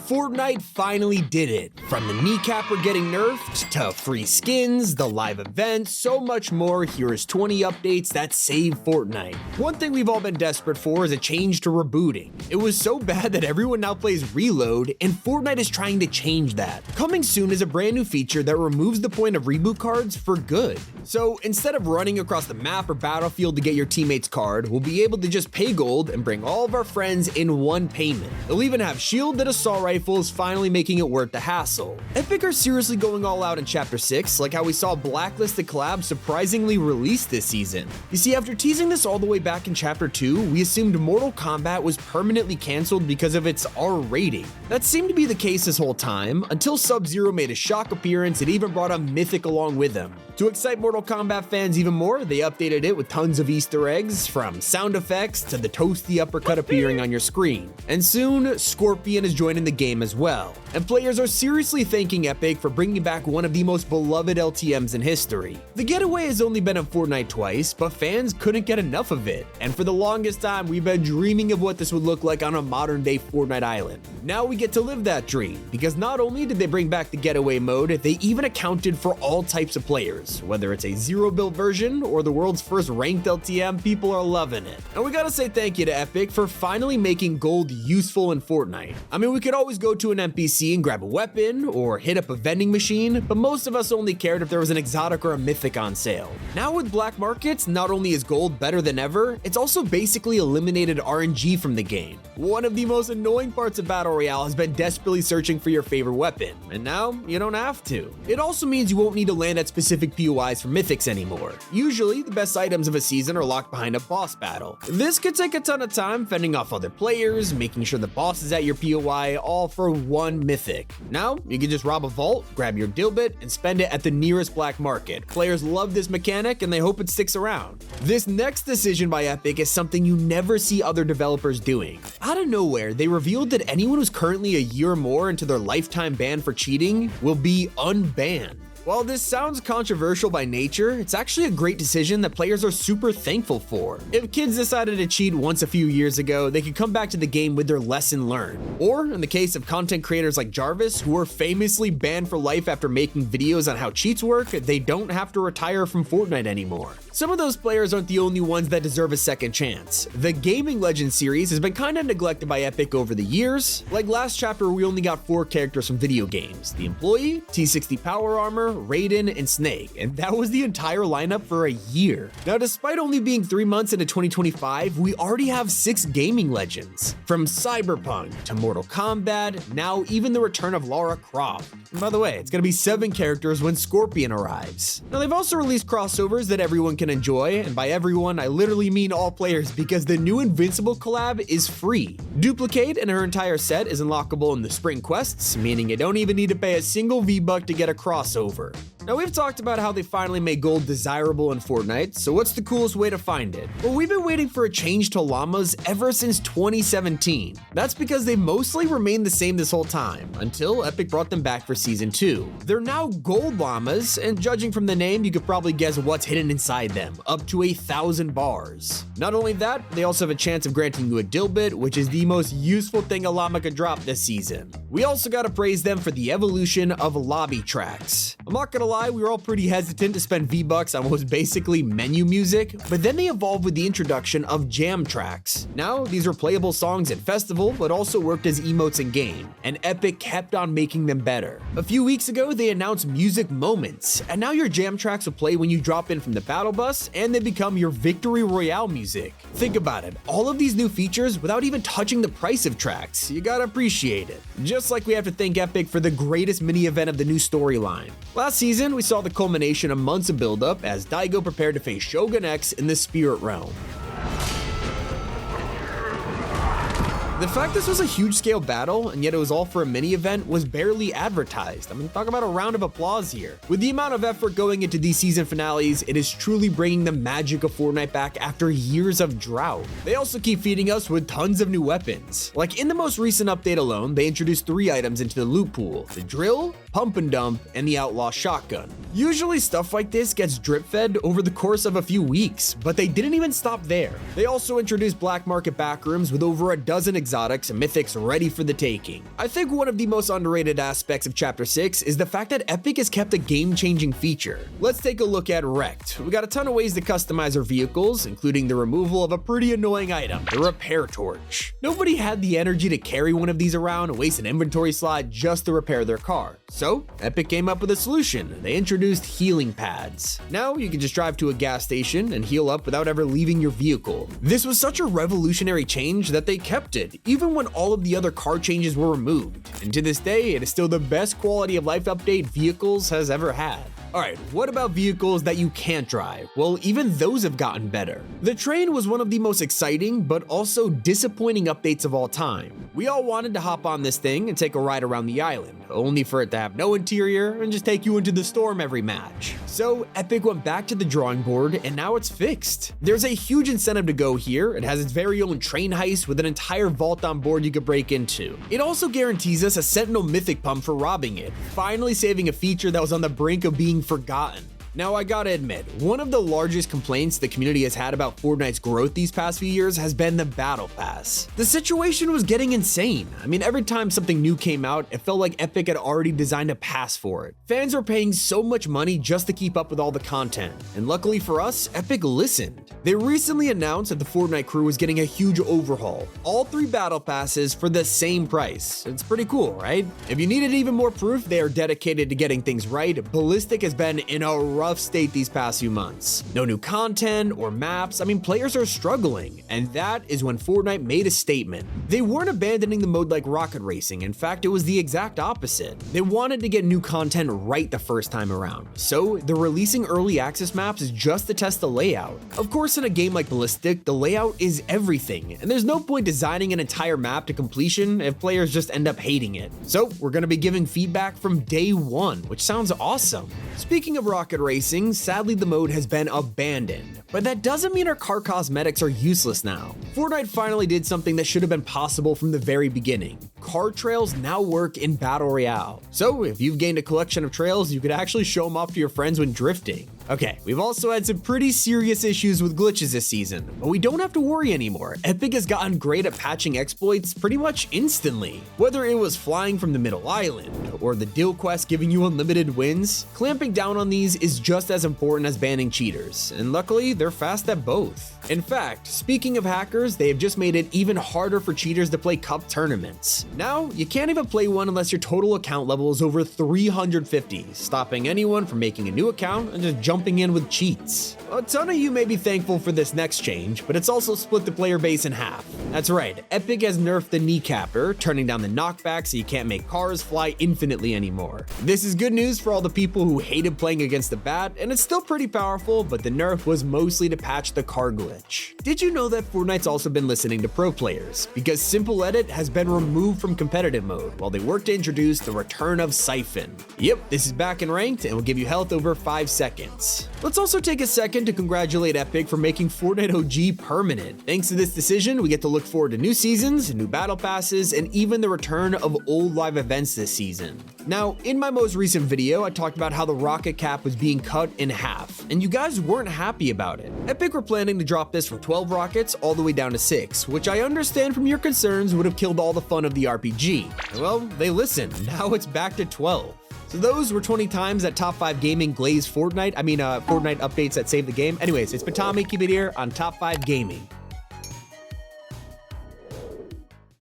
Fortnite finally did it. From the kneecapper getting nerfed, to free skins, the live events, so much more. Here is 20 updates that save Fortnite. One thing we've all been desperate for is a change to rebooting. It was so bad that everyone now plays reload, and Fortnite is trying to change that. Coming soon is a brand new feature that removes the point of reboot cards for good. So instead of running across the map or battlefield to get your teammate's card, we'll be able to just pay gold and bring all of our friends in one payment. They'll even have shield and assault rifles, finally making it worth the hassle. Epic are seriously going all out in Chapter 6, like how we saw Blacklisted collab surprisingly released this season. You see, after teasing this all the way back in Chapter 2, we assumed Mortal Kombat was permanently cancelled because of its R rating. That seemed to be the case this whole time, until Sub-Zero made a shock appearance and even brought a mythic along with him. To excite Mortal Kombat fans even more, they updated it with tons of Easter eggs, from sound effects to the toasty uppercut appearing on your screen. And soon, Scorpion is joining the game as well. And players are seriously thanking Epic for bringing back one of the most beloved LTMs in history. The getaway has only been in Fortnite twice, but fans couldn't get enough of it. And for the longest time, we've been dreaming of what this would look like on a modern day Fortnite island. Now we get to live that dream, because not only did they bring back the getaway mode, they even accounted for all types of players. Whether it's a zero build version or the world's first ranked LTM, people are loving it. And we gotta say thank you to Epic for finally making gold useful in Fortnite. I mean, we could always go to an NPC and grab a weapon or hit up a vending machine, but most of us only cared if there was an exotic or a mythic on sale. Now with black markets, not only is gold better than ever, it's also basically eliminated RNG from the game. One of the most annoying parts of Battle Royale has been desperately searching for your favorite weapon, and now you don't have to. It also means you won't need to land at specific POIs for mythics anymore. Usually, the best items of a season are locked behind a boss battle. This could take a ton of time fending off other players, making sure the boss is at your POI, all for one mythic. Now, you can just rob a vault, grab your dilbit, and spend it at the nearest black market. Players love this mechanic and they hope it sticks around. This next decision by Epic is something you never see other developers doing. Out of nowhere, they revealed that anyone who's currently a year or more into their lifetime ban for cheating will be unbanned. While this sounds controversial by nature, it's actually a great decision that players are super thankful for. If kids decided to cheat once a few years ago, they could come back to the game with their lesson learned. Or, in the case of content creators like Jarvis, who were famously banned for life after making videos on how cheats work, they don't have to retire from Fortnite anymore. Some of those players aren't the only ones that deserve a second chance. The Gaming Legends series has been kinda neglected by Epic over the years. Like last chapter, we only got 4 characters from video games: the Employee, T60 Power Armor, Raiden, and Snake, and that was the entire lineup for a year. Now, despite only being 3 months into 2025, we already have 6 gaming legends. From Cyberpunk to Mortal Kombat, now even the return of Lara Croft. And by the way, it's gonna be 7 characters when Scorpion arrives. Now, they've also released crossovers that everyone can enjoy, and by everyone, I literally mean all players, because the new Invincible collab is free. Duplicate and her entire set is unlockable in the spring quests, meaning you don't even need to pay a single V-Buck to get a crossover. Now, we've talked about how they finally made gold desirable in Fortnite, so what's the coolest way to find it? Well, we've been waiting for a change to llamas ever since 2017. That's because they mostly remained the same this whole time, until Epic brought them back for Season 2. They're now gold llamas, and judging from the name, you could probably guess what's hidden inside them, up to 1,000 bars. Not only that, they also have a chance of granting you a dilbit, which is the most useful thing a llama could drop this season. We also gotta praise them for the evolution of lobby tracks. I'm not gonna lie, we were all pretty hesitant to spend V-Bucks on what was basically menu music, but then they evolved with the introduction of jam tracks. Now, these are playable songs at festival, but also worked as emotes in game, and Epic kept on making them better. A few weeks ago, they announced music moments, and now your jam tracks will play when you drop in from the battle bus, and they become your victory royale music. Think about it, all of these new features without even touching the price of tracks. You gotta appreciate it. Just like we have to thank Epic for the greatest mini event of the new storyline. Last season, we saw the culmination of months of buildup as Daigo prepared to face Shogun X in the Spirit Realm. The fact this was a huge scale battle, and yet it was all for a mini event, was barely advertised. I mean, talk about a round of applause here. With the amount of effort going into these season finales, it is truly bringing the magic of Fortnite back after years of drought. They also keep feeding us with tons of new weapons. Like in the most recent update alone, they introduced 3 items into the loot pool: the drill, pump and dump, and the outlaw shotgun. Usually stuff like this gets drip fed over the course of a few weeks, but they didn't even stop there. They also introduced black market backrooms with over a dozen exotic exotics and mythics ready for the taking. I think one of the most underrated aspects of Chapter 6 is the fact that Epic has kept a game-changing feature. Let's take a look at Wrecked. We got a ton of ways to customize our vehicles, including the removal of a pretty annoying item, the repair torch. Nobody had the energy to carry one of these around and waste an inventory slot just to repair their car. So, Epic came up with a solution. They introduced healing pads. Now, you can just drive to a gas station and heal up without ever leaving your vehicle. This was such a revolutionary change that they kept it, even when all of the other car changes were removed. And to this day, it is still the best quality of life update vehicles has ever had. Alright, what about vehicles that you can't drive? Well, even those have gotten better. The train was one of the most exciting, but also disappointing updates of all time. We all wanted to hop on this thing and take a ride around the island, only for it to have no interior and just take you into the storm every match. So, Epic went back to the drawing board and now it's fixed. There's a huge incentive to go here. It has its very own train heist with an entire vault on board you could break into. It also guarantees us a Sentinel Mythic pump for robbing it, finally saving a feature that was on the brink of being forgotten. Now, I gotta admit, one of the largest complaints the community has had about Fortnite's growth these past few years has been the Battle Pass. The situation was getting insane. I mean, every time something new came out, it felt like Epic had already designed a pass for it. Fans were paying so much money just to keep up with all the content, and luckily for us, Epic listened. They recently announced that the Fortnite crew was getting a huge overhaul. All 3 Battle Passes for the same price. It's pretty cool, right? If you needed even more proof they are dedicated to getting things right, Ballistic has been in a rough state these past few months. No new content or maps. I mean, players are struggling, and that is when Fortnite made a statement. They weren't abandoning the mode like rocket racing. In fact, it was the exact opposite. They wanted to get new content right the first time around, so they're releasing early access maps just to test the layout. Of course, in a game like Ballistic, the layout is everything, and there's no point designing an entire map to completion if players just end up hating it. So we're going to be giving feedback from day one, which sounds awesome. Speaking of rocket racing, sadly the mode has been abandoned, but that doesn't mean our car cosmetics are useless now. Fortnite finally did something that should have been possible from the very beginning. Car trails now work in Battle Royale. So if you've gained a collection of trails, you could actually show them off to your friends when drifting. Okay, we've also had some pretty serious issues with glitches this season, but we don't have to worry anymore. Epic has gotten great at patching exploits pretty much instantly. Whether it was flying from the middle island, or the deal quest giving you unlimited wins, clamping down on these is just as important as banning cheaters, and luckily they're fast at both. In fact, speaking of hackers, they have just made it even harder for cheaters to play cup tournaments. Now, you can't even play one unless your total account level is over 350, stopping anyone from making a new account and just jumping in with cheats. A ton of you may be thankful for this next change, but it's also split the player base in half. That's right, Epic has nerfed the kneecapper, turning down the knockback so you can't make cars fly infinitely anymore. This is good news for all the people who hated playing against the bat, and it's still pretty powerful, but the nerf was mostly to patch the car glitch. Did you know that Fortnite's also been listening to pro players? Because Simple Edit has been removed from competitive mode while they work to introduce the return of Siphon. Yep, this is back in ranked and will give you health over 5 seconds. Let's also take a second to congratulate Epic for making Fortnite OG permanent. Thanks to this decision, we get to look forward to new seasons, new battle passes, and even the return of old live events this season. Now, in my most recent video, I talked about how the rocket cap was being cut in half, and you guys weren't happy about it. Epic were planning to drop this from 12 rockets all the way down to 6, which I understand from your concerns would have killed all the fun of the RPG. Well, they listened. Now it's back to 12. So those were 20 times that Top 5 Gaming glazed Fortnite updates that saved the game. Anyways, it's Batami, keep it here on Top 5 Gaming.